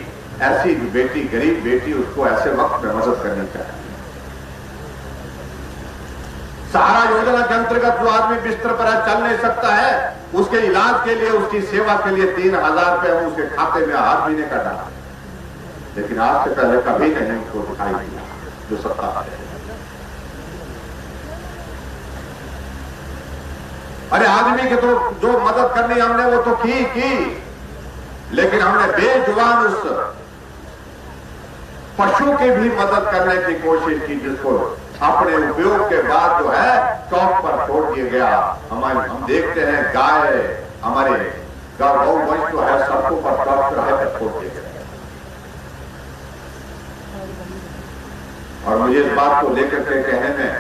ऐसी बेटी, गरीब बेटी, उसको ऐसे वक्त में मदद करनी चाहिए। सहारा योजना के अंतर्गत जो आदमी बिस्तर पर चल नहीं सकता है, उसके इलाज के लिए, उसकी सेवा के लिए 3,000 रुपए हम उसके खाते में हर महीने का डाला। लेकिन आज से पहले कभी नहीं उसको दिखाई दिया जो सत्ता है। अरे आदमी के तो जो मदद करनी हमने वो तो की, लेकिन हमने बेजुबान उस पशु की भी मदद करने की कोशिश की, जिसको अपने उपयोग के बाद जो है चौक पर छोड़ दिया गया। हम देखते हैं गाय, हमारे गौ वंश जो है सड़कों पर चौक पर छोड़ दिया गया। और मुझे इस बात को लेकर के कहने में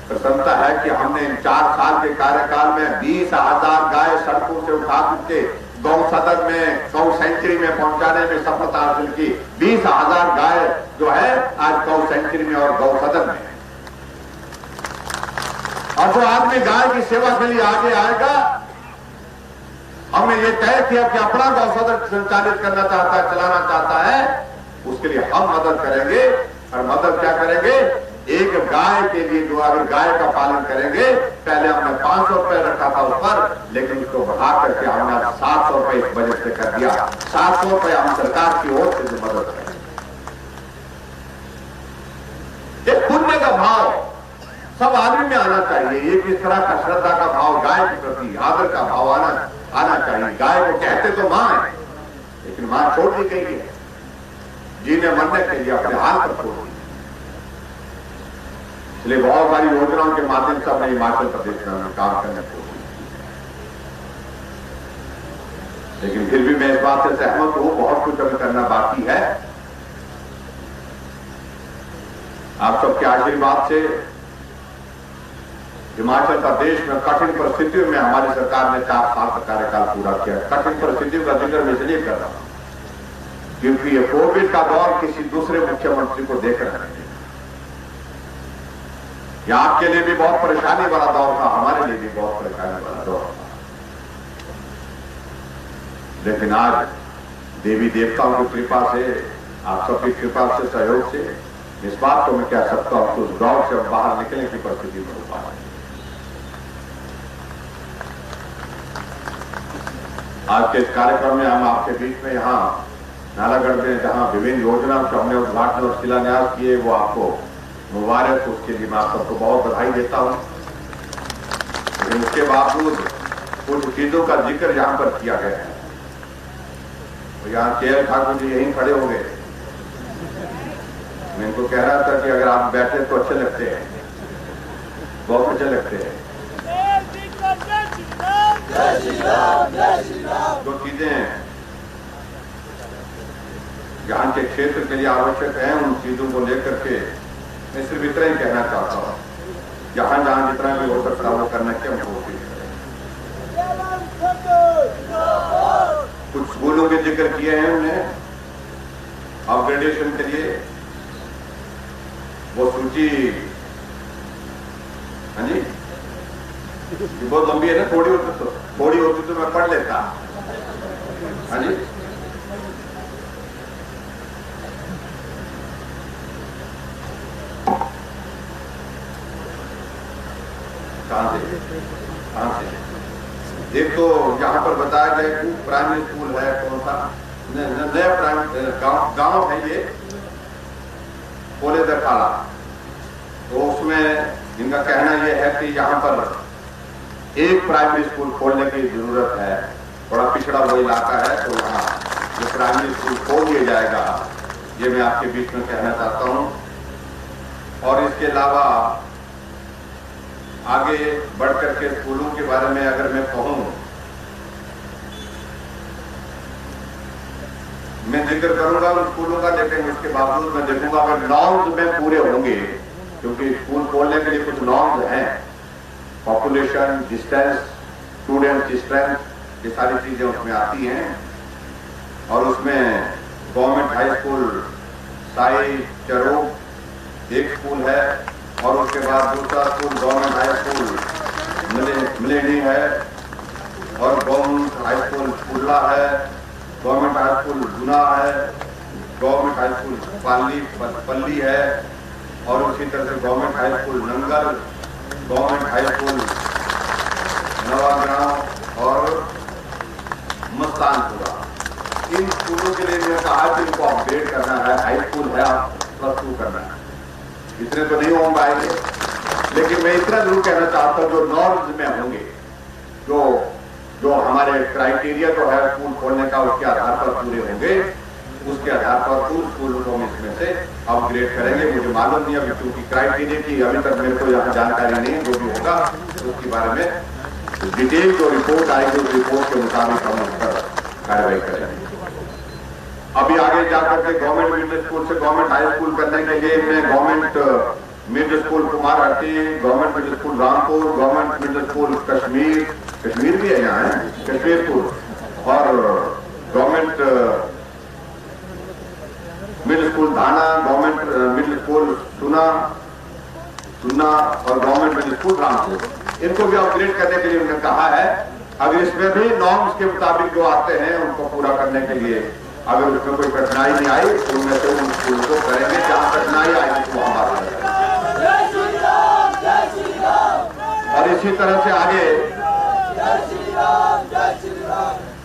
प्रसन्नता है कि हमने इन 4 साल के कार्यकाल में 20,000 गाय सड़कों से उठा के गौ सदन में, गौ सेंचुरी में पहुंचाने में सफलता हासिल की। 20,000 गाय जो है आज गौ सेंचुरी में और गौ सदन में। और जो आदमी गाय की सेवा के लिए आगे आएगा, हमने ये तय किया कि अपना गौ सदन संचालित करना चाहता है, चलाना चाहता है, उसके लिए हम मदद करेंगे। और मदद क्या करेंगे? एक गाय के लिए जो अगर गाय का पालन करेंगे, पहले हमने 500 रुपए रखा था उस पर, लेकिन उसको बढ़ा करके हमने 700 रुपए इस बजट से कर दिया। 700 रुपए हम सरकार की ओर से जो मदद करेंगे। एक पुण्य का भाव सब आदमी में आना चाहिए। एक इस तरह का श्रद्धा का भाव, गाय के प्रति आदर का भाव आना चाहिए। गाय को कहते तो मां है, लेकिन मां छोड़ दी गई है, जीने मरने के लिए अपने हाथ पर छोड़ दी। इसलिए बहुत सारी योजनाओं के माध्यम से अपने हिमाचल प्रदेश में काम करने को, लेकिन फिर भी मैं इस बात से सहमत हूं, बहुत कुछ अभी करना बाकी है। आप सबके आशीर्वाद से हिमाचल प्रदेश में कठिन परिस्थितियों में हमारी सरकार ने 4 साल का कार्यकाल पूरा किया। कठिन परिस्थितियों का जिक्र मैं इसलिए कर रहा हूं क्योंकि ये कोविड का दौर किसी दूसरे मुख्यमंत्री को देख रहे हैं। यह आपके लिए भी बहुत परेशानी वाला दौर था, हमारे लिए भी बहुत परेशानी वाला दौर था, लेकिन आज देवी देवताओं की कृपा से, आप सबकी कृपा से, सहयोग से इस बात को मैं कह सकता हूं कि उस दौर से बाहर निकलने की परिस्थिति में हो पा रही। आज के इस कार्यक्रम में हम आपके बीच में यहाँ नालागढ़ में जहां विभिन्न योजनाओं के हमने उद्घाटन और शिलान्यास किए, वो आपको मुबारक, उसके लिए मैं आप सबको बहुत बधाई देता हूं। लेकिन उसके बावजूद कुछ चीजों का जिक्र यहां पर किया गया है। तो यहाँ के ठाकुर जी यहीं खड़े हो गए। मैं इनको कह रहा था कि अगर आप बैठे तो अच्छे लगते हैं, बहुत अच्छे लगते हैं। जो चीजें ज्ञान के क्षेत्र के लिए आवश्यक है, उन चीजों को लेकर के मैं सिर्फ इतना ही कहना चाहता हूं, जहां जहां जितना भी हो सकता है वो करने की हम कोशिश करें। कुछ स्कूलों के जिक्र किए हैं उन्हें अपग्रेडेशन के लिए, वो सूची, हाँ जी, बहुत लंबी है ना, थोड़ी होती तो मैं पढ़ लेता। हाँ जी, कहां से? एक तो यहाँ पर बताया गया कि प्राइमरी स्कूल है, कौन सा नया प्राइमरी गांव है ये कोलेदर खाला, तो उसमें इनका कहना यह है कि यहाँ पर एक प्राइमरी स्कूल खोलने की जरूरत है। बड़ा पिछड़ा वो इलाका है, तो वहाँ ये प्राइमरी स्कूल खोल दिया जाएगा, ये मैं आपके बीच में कहना चाहता हूँ। और इसके अलावा आगे बढ़कर के स्कूलों के बारे में अगर मैं कहूँ, मैं जिक्र करूंगा उन स्कूलों का, लेकिन उसके बावजूद मैं देखूंगा अगर नॉर्म्स में पूरे होंगे, क्योंकि स्कूल खोलने के लिए कुछ नॉर्म्स हैं, पॉपुलेशन, डिस्टेंस, स्टूडेंट स्ट्रेंथ, ये सारी चीजें उसमें आती हैं। और उसमें गवर्नमेंट हाई स्कूल साई चरो एक स्कूल है, और उसके बाद दूसरा स्कूल गवर्नमेंट हाई स्कूल मिलेनी है, और गवर्नमेंट हाई स्कूल कुल्ला है, गवर्नमेंट हाई स्कूल गुना है, गवर्नमेंट हाई स्कूल पल्ली है, और उसी तरह से government high school Nangal, government high school Navagaon और मस्तानपुरा। इन स्कूलों के लिए मैंने कहा कि इनको अपग्रेड करना है, हाई स्कूल है, +2 करना है। इतने तो नहीं हो पाएंगे, लेकिन मैं इतना जरूर कहना चाहता हूं जो नॉर्म्स में होंगे, जो हमारे क्राइटेरिया जो है स्कूल खोलने का, उसके आधार पर पूरे होंगे, उसके आधार पर उन स्कूलों को हम इसमें से अपग्रेड करेंगे। मुझे मालूम नहीं अभी, क्योंकि क्राइटेरिया की अभी तक मेरे को यहाँ जानकारी नहीं है। जो भी होगा उसके बारे में डिटेल जो रिपोर्ट आएगी, उस रिपोर्ट के मुताबिक हम उस पर कार्रवाई करेंगे। अभी आगे जाकर के गवर्नमेंट मिडिल स्कूल से गवर्नमेंट हाई स्कूल करने के लिए मैं government middle school Kumarhatti, government middle school Rampur, government middle school Kashmir भी है यहाँ है, कश्मीरपुर, और गवर्नमेंट मिडिल स्कूल धाना, गवर्नमेंट मिडिल स्कूल सुना और गवर्नमेंट मिडिल स्कूल रामपुर, इनको भी अपग्रेड करने के लिए उन्होंने कहा है। अगर इसमें भी नॉर्म्स के मुताबिक जो आते हैं उनको पूरा करने के लिए अगर उसमें कोई कठिनाई नहीं आई तो उनमें से उन स्कूल को करेंगे, जहां कठिनाई आएगी तो वहां बात करेंगे। और इसी तरह से आगे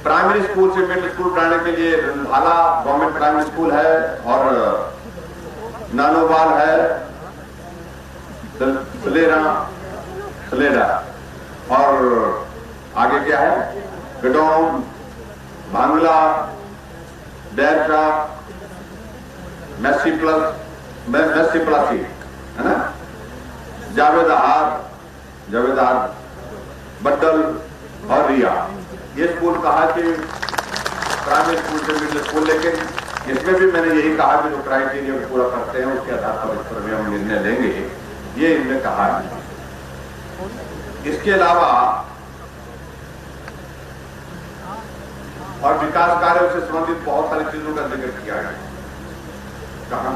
प्राइमरी स्कूल से मिडिल स्कूल पढ़ाने के लिए रंधाला गवर्नमेंट प्राइमरी स्कूल है और नानोवाल है, सलेरा और आगे क्या है गडोम, भांगला, डेरका, मेसी प्लसी है ना, जावेदार, बड्डल और रिया। ये स्कूल कहा कि प्राइमरी स्कूल से मिडिल स्कूल, लेकिन इसमें भी मैंने यही कहा कि जो क्राइटेरिया को पूरा करते हैं उसके आधार पर इस पर भी हम निर्णय लेंगे, ये इन्होंने कहा है। इसके अलावा और विकास कार्यों से संबंधित बहुत सारी चीजों का जिक्र किया गया। कहा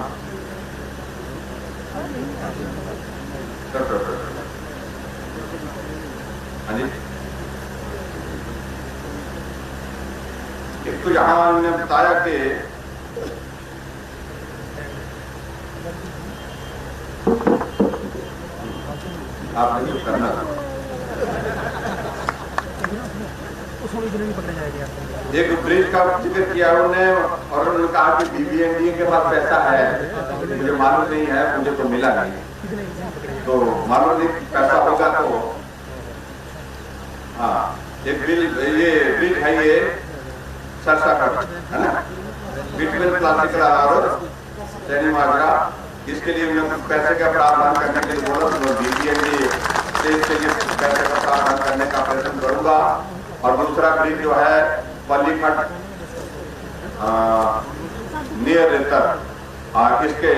एक तो यहां उन्होंने बताया कि आपने जो करना था एक ब्रिज का जिक्र किया उन्होंने और उन्होंने कहा कि बीबीएनडी के पास पैसा है, मुझे मालूम नहीं है, मुझे तो मिला नहीं, तो मालूम नहीं पैसा होगा तो हाँ एक ये ब्रिज है, ये सरसा का है ना, बिटवीन क्लासिकल और सैनी माजरा, इसके लिए उन्होंने पैसे का प्रावधान करने के लिए बोला, तो बीबीएनडी से इसके लिए पैसे का प्रावधान करने का प्रयत्न करूंगा। और दूसरा ब्रिज जो है पल्लीखट नियर रेतर, इसके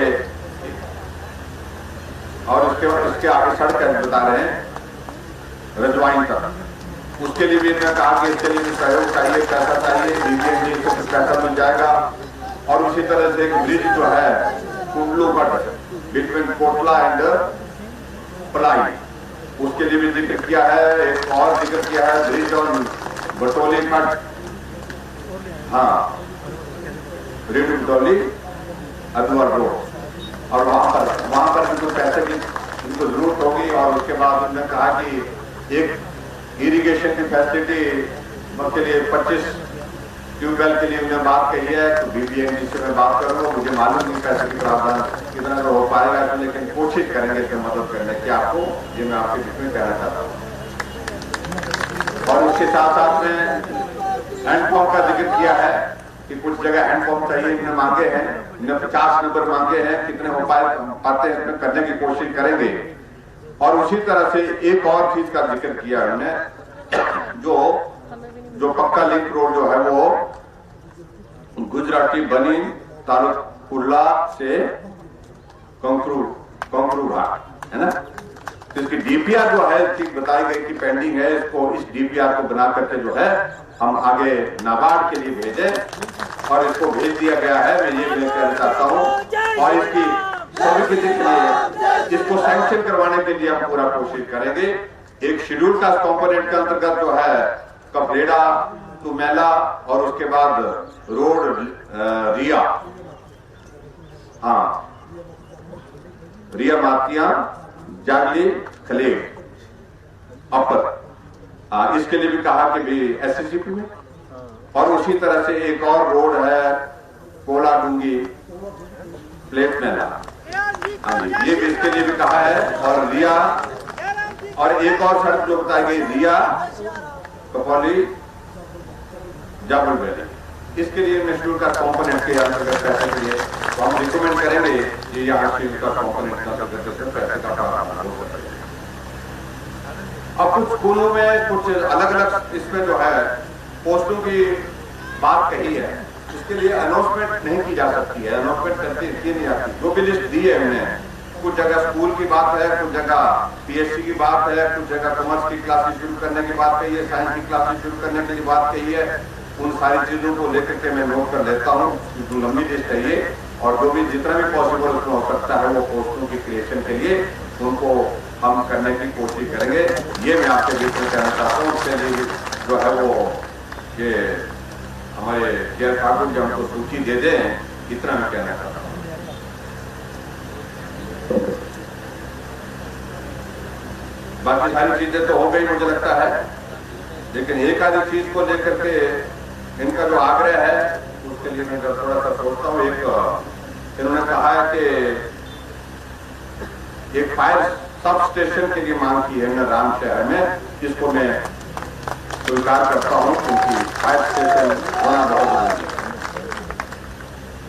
और इसके आगे सड़क बता रहे हैं रजवाइन तक, उसके लिए भी इन्होंने कहा कि इसके लिए भी सहयोग चाहिए, पैसा चाहिए, बीबीएनडी से पैसा मिल जाएगा। और उसी तरह से एक ब्रिज जो है कुंडलूगढ़ बिटवीन कोटला एंड पलाई, उसके लिए भी जिक्र किया है। एक और जिक्र किया है ब्रिज और बटोली खट, हाँ रेडू बटोली अदवर रोड, और वहां पर इनको पैसे की इनको जरूरत होगी। और उसके बाद उन्होंने कहा कि एक इरिगेशन की फैसिलिटी के लिए 25 ट्यूबवेल के लिए उन्होंने बात कही है, तो बीबीएनडी से मैं बात करूंगा, मुझे मालूम नहीं पैसे की प्रावधान कितना तो हो पाएगा, लेकिन कोशिश करेंगे इसमें मदद करने की आपको, ये मैं आपके बीच में कहना चाहता हूँ। और उसके साथ साथ में हैंडपंप का जिक्र किया है कि कुछ जगह हैंडपंप चाहिए, इन्होंने मांगे हैं, इन्होंने 50 नंबर मांगे हैं, कितने हो पाते हैं इसमें करने की कोशिश करेंगे। और उसी तरह से एक और चीज का जिक्र किया उन्होंने, जो पक्का लिंक रोड जो है वो गुजराती बनी तालुक कुर्ला से कंकरू घाट है ना, तो इसकी डीपीआर जो है बताई गई कि पेंडिंग है, इसको इस डीपीआर को बना करके जो है हम आगे नाबार्ड के लिए भेजें, और इसको भेज दिया गया है। मैं ये कहना चाहता हूँ, और इसकी स्वीकृति के लिए इसको सैंक्शन करवाने के लिए हम पूरा कोशिश करेंगे। एक शेड्यूल कास्ट कंपोनेंट के अंतर्गत जो है कपरेड़ा टू मेला, और उसके बाद रोड रिया, हाँ रिया मातिया जागली खलेग अपर, इसके लिए भी कहा कि भी एसएससीपी में। और उसी तरह से एक और रोड है कोला डूंगी प्लेट मेला, ये भी इसके लिए भी कहा है। और रिया, और एक और सड़क जो बताई गई रिया कपौली जाबल वैली, इसके लिए शेड्यूल का कंपोनेंट के अंतर्गत पैसे के लिए तो हम रिकमेंड करेंगे कि यहाँ शेड्यूल का कंपोनेंट के अंतर्गत पैसे का प्रावधान हो सकता है। अब कुछ स्कूलों में कुछ अलग अलग इसमें जो है पोस्टों की बात कही है, इसके लिए अनाउंसमेंट नहीं की जा सकती है, अनाउंसमेंट करती इसलिए नहीं आती। जो भी लिस्ट दी है हमने, कुछ जगह स्कूल की बात है, कुछ जगह पीएचसी की बात है, कुछ जगह कॉमर्स की क्लासेस शुरू करने की बात कही है, साइंस की क्लासेस शुरू करने की बात कही है, उन सारी चीजों को लेकर के मैं नोट कर लेता हूँ, क्योंकि लंबी लिस्ट है ये, और जो भी जितना भी पॉसिबल उसमें हो सकता है वो पोस्टों की क्रिएशन के लिए उनको हम करने की कोशिश करेंगे। ये मैं आपके बीच में कहना चाहता हूँ। उसके लिए जो है वो ये हमारे जय ठाकुर जी हमको सूची दे दें, इतना मैं कहना चाहता हूँ। बाकी सारी चीजें तो हो गई मुझे लगता है, लेकिन एक आधी चीज को लेकर के इनका जो आग्रह है उसके लिए मैं थोड़ा सा सोचता हूँ। एक इन्होंने कहा है कि एक फायर सब स्टेशन के लिए मांग की है राम शहर में, जिसको मैं स्वीकार करता हूँ क्योंकि फायर स्टेशन होना बहुत जरूरी है।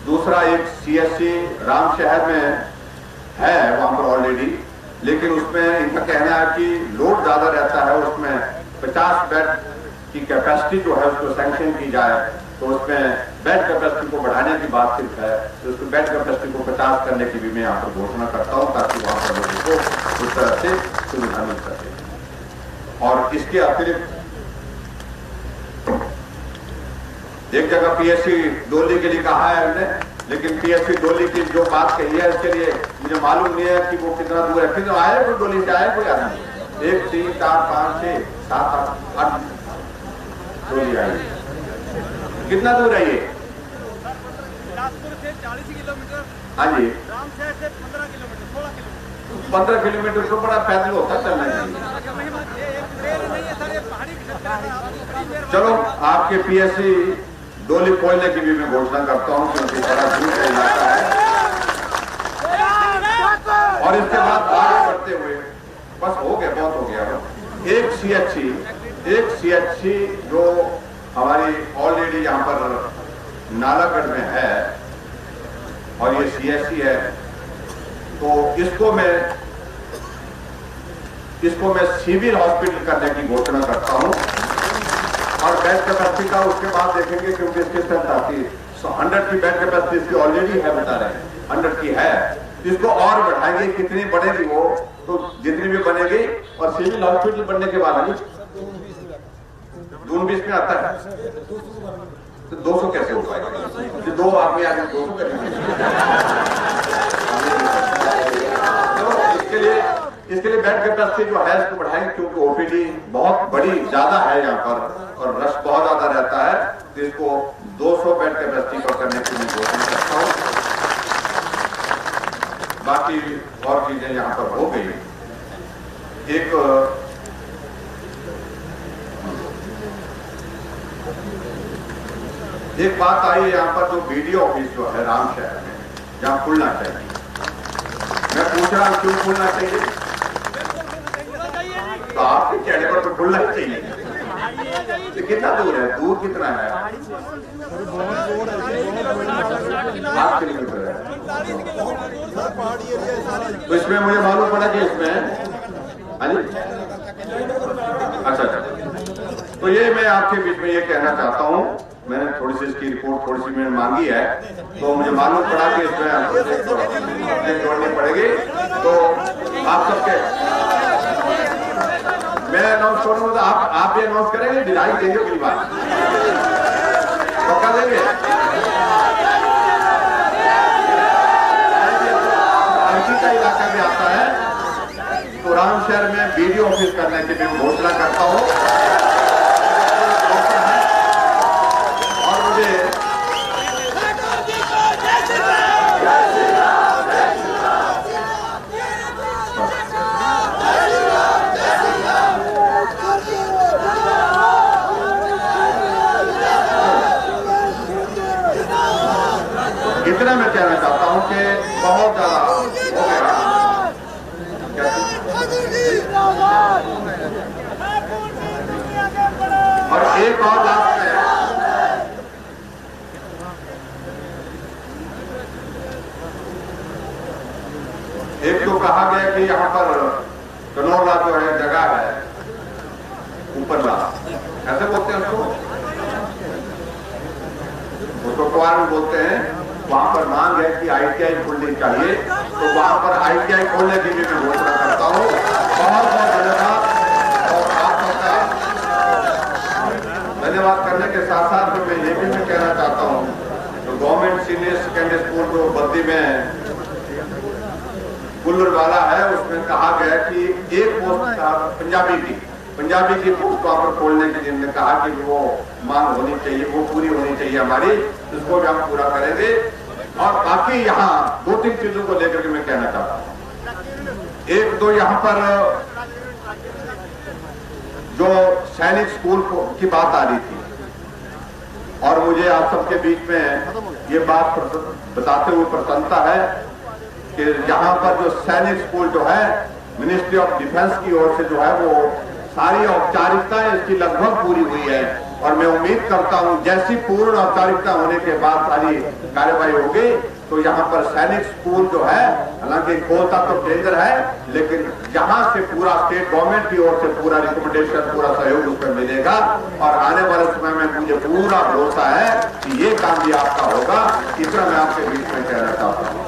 दूसरा एक CSC राम शहर में है वहां पर ऑलरेडी, लेकिन उसमें इनका कहना है कि लोड ज्यादा रहता है, उसमें 50 बेड की कैपेसिटी जो है उसको सैंक्शन की जाए, तो उसमें बेड कैपेसिटी को बढ़ाने की बात सिर्फ है, तो उसको बेड कैपेसिटी को 50 करने की भी मैं यहाँ पर घोषणा करता हूँ, ताकि वहां पर लोगों को उस तरह से सुविधा मिल सके। और इसके अतिरिक्त एक जगह PSC डोली के लिए कहा है हमने, लेकिन PSC डोली की जो बात कही है इसके लिए मुझे मालूम नहीं है कि वो कितना दूर है। फिर तो आए कोई डोली से आए कोई आदमी 1 3 4 5 6 7 8 डोली आई, कितना दूर है ये? बिलासपुर से 40 किलोमीटर। हाँ जी। रामशहर से 15 किलोमीटर 16 किलोमीटर। 15 किलोमीटर तो बड़ा पैदल होता चलना चाहिए। चलो आपके PSC डोली खोलने की भी मैं घोषणा करता हूँ, क्योंकि बड़ा दूर का इलाका है। और इसके बाद आगे बढ़ते हुए बस हो गया, बहुत हो गया। एक CHC जो हमारी ऑलरेडी यहाँ पर नालागढ़ में है और ये CSC है, तो इसको मैं सिविल हॉस्पिटल करने की घोषणा करता हूँ। और बेड कैपेसिटी का उसके बाद देखेंगे, क्योंकि इसके साथ आती 100 की बेड कैपेसिटी इसकी ऑलरेडी है, बता रहे हैं 100 की है, इसको और बढ़ाएंगे। कितनी बढ़ेगी वो तो जितनी भी बनेगी, और सिविल हॉस्पिटल बनने के बाद जून 20 में आता है, तो 200 कैसे हो पाएगा? 2 आदमी आगे 200 करेंगे। तो इसके लिए बेड कैपेसिटी जो है इसको बढ़ाएंगे, क्योंकि OPD बहुत बड़ी ज्यादा है यहाँ पर और रश बहुत ज्यादा रहता है, तो इसको 200 बेड कैपेसिटी पर करने की मैं घोषणा करता हूँ। बाकी और चीजें यहाँ पर हो गई। एक बात आई यहाँ पर, जो BDO ऑफिस जो है रामशहर में, जहाँ खुलना चाहिए, मैं पूछ रहा हूँ क्यों खुलना चाहिए? तो आपके चेहरे पर तो खुलना चाहिए। तो कितना दूर है? दूर कितना है? 8 किलोमीटर है। तो इसमें मुझे मालूम पड़ा कि इसमें अच्छा, तो ये मैं आपके बीच में ये कहना चाहता हूँ, मैंने थोड़ी सी इसकी रिपोर्ट थोड़ी सी मैंने मांगी है, तो मुझे मालूम पड़ा कि इसमें आपको जोड़नी पड़ेगी। तो आप सबके मैं अनाउंस करूंगा, तो आप भी अनाउंस करेंगे, डिजाइन देंगे अगली बार, पक्का देंगे? आईटी का इलाका भी आता है, तो रामशहर में BDO ऑफिस करने की भी घोषणा करता हूँ। और मुझे इतना मैं कहना चाहता हूं कि बहुत ज्यादा हो गया। और एक और लास्ट है, एक तो कहा गया कि यहाँ पर कनौला जो है जगह है, ऊपरला ऐसे बोलते हैं उसको कुआर बोलते हैं, वहां पर मांग है कि ITI खोलनी चाहिए, तो वहां पर ITI खोलने की भी मैं घोषणा करता हूँ। बहुत बहुत धन्यवाद और आप सबका धन्यवाद। धन्यवाद करने के साथ साथ मैं ये भी मैं कहना चाहता हूँ, तो गवर्नमेंट सीनियर सेकेंडरी स्कूल जो बद्दी में कुल्लर वाला है, उसमें कहा गया कि एक पोस्ट पंजाबी की पोस्ट वहां पर खोलने के लिए हमने कहा कि वो मांग होनी चाहिए, वो पूरी होनी चाहिए हमारी, इसको भी हम पूरा करेंगे। और बाकी यहाँ 2-3 चीजों को लेकर के मैं कहना चाहता हूँ। एक तो यहाँ पर जो सैनिक स्कूल की बात आ रही थी, और मुझे आप सबके बीच में ये बात बताते हुए प्रसन्नता है कि यहाँ पर जो सैनिक स्कूल जो है मिनिस्ट्री ऑफ डिफेंस की ओर से जो है वो सारी औपचारिकताएं इसकी लगभग पूरी हुई है, और मैं उम्मीद करता हूं जैसी पूर्ण औपचारिकता होने के बाद सारी कार्यवाही होगी तो यहाँ पर सैनिक स्कूल जो है, हालांकि कोलता तो केंद्र है, लेकिन यहाँ से पूरा स्टेट गवर्नमेंट की ओर से पूरा रिकमेंडेशन, पूरा सहयोग उसमें मिलेगा, और आने वाले समय में मुझे पूरा भरोसा है कि ये काम भी आपका होगा। इतना मैं आपके बीच में कहना चाहता हूँ।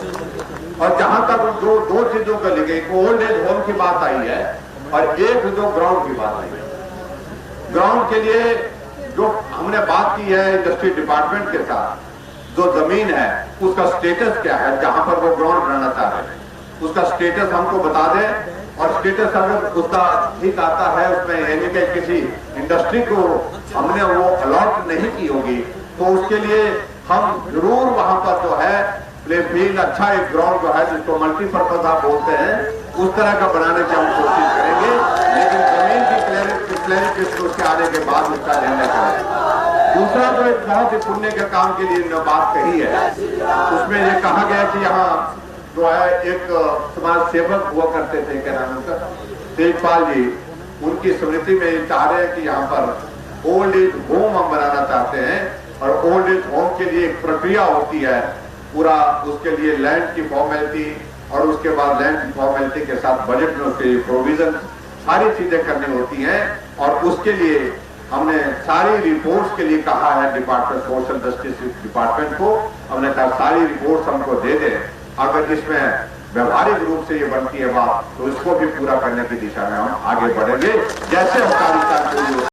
और जहां तक दो चीजों को लेके, एक ओल्ड एज होम की बात आई है और एक जो ग्राउंड की बात आई है। ग्राउंड के लिए जो हमने बात की है इंडस्ट्री डिपार्टमेंट के साथ, जो जमीन है उसका स्टेटस क्या है, जहां पर वो ग्राउंड बनाना चाह रहे हैं उसका स्टेटस हमको बता दें, और स्टेटस अगर उसका ठीक आता है, उसमें यानी कि किसी इंडस्ट्री को हमने वो अलॉट नहीं की होगी, तो उसके लिए हम जरूर वहां पर जो है प्ले फील्ड, अच्छा एक ग्राउंड जो है जिसको मल्टीपर्पज आप बोलते हैं, उस तरह का बनाने की हम कोशिश करेंगे। लेकिन जमीन की क्लैरिटी उसके आने के बाद उसका निर्णय करेंगे। दूसरा जो एक बहुत ही पुण्य के काम के लिए बात कही है, उसमें ये कहा गया कि यहाँ जो है एक समाज सेवक हुआ करते थे, क्या नाम उनका, तेजपाल जी, उनकी स्मृति में ये चाह रहे हैं कि यहाँ पर ओल्ड एज होम हम बनाना चाहते हैं, और ओल्ड एज होम के लिए एक प्रक्रिया होती है पूरा, उसके लिए लैंड की फॉर्मेलिटी, और उसके बाद लैंड की फॉर्मेलिटी के साथ बजट में उसके प्रोविजन, सारी चीजें करनी होती हैं, और उसके लिए हमने सारी रिपोर्ट्स के लिए कहा है डिपार्टमेंट सोशल जस्टिस डिपार्टमेंट को, हमने कहा सारी रिपोर्ट्स हमको दे दे, अगर इसमें व्यवहारिक रूप से ये बनती है बात तो इसको भी पूरा करने की दिशा में हम आगे बढ़ेंगे, जैसे औपचारिकता